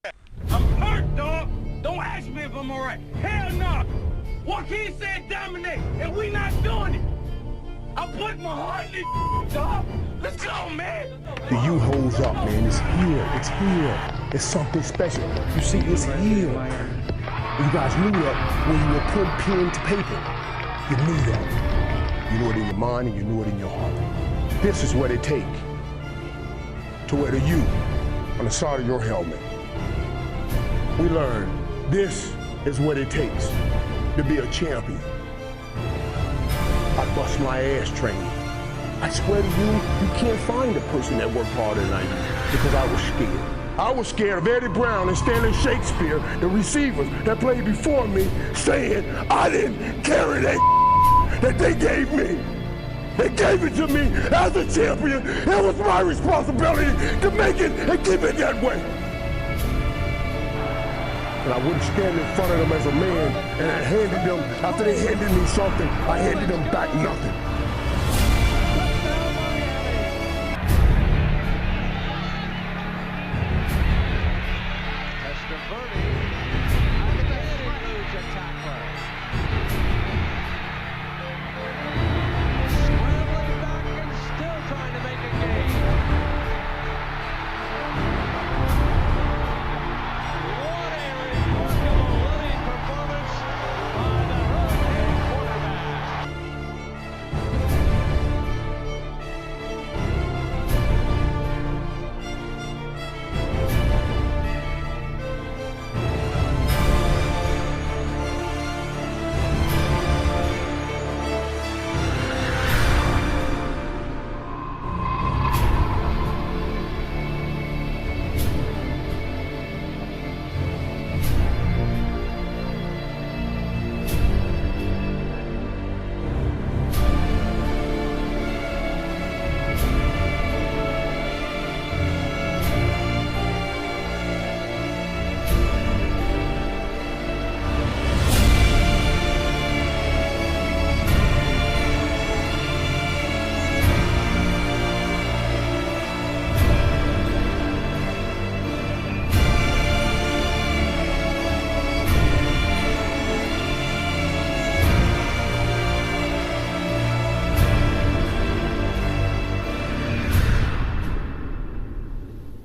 I'm hurt, dog. Don't ask me if I'm alright. Hell no. Joaquin said dominate, and we not doing it. I put my heart in this, dog. Let's go, man. The U holds up, man. It's here. It's here. It's something special. You see, it's here. You guys knew that when you were putting pen to paper. You knew that. You knew it in your mind and you knew it in your heart. This is what it takes to wear the U on the side of your helmet. We learned this is what it takes to be a champion. I bust my ass training. I swear to you, you can't find a person that worked harder than I did because I was scared. I was scared of Eddie Brown and Stanley Shakespeare, the receivers that played before me, saying I didn't carry that they gave me. They gave it to me as a champion. It was my responsibility to make it and keep it that way. And I wouldn't stand in front of them as a man and I handed them, after they handed me something, I handed them back nothing.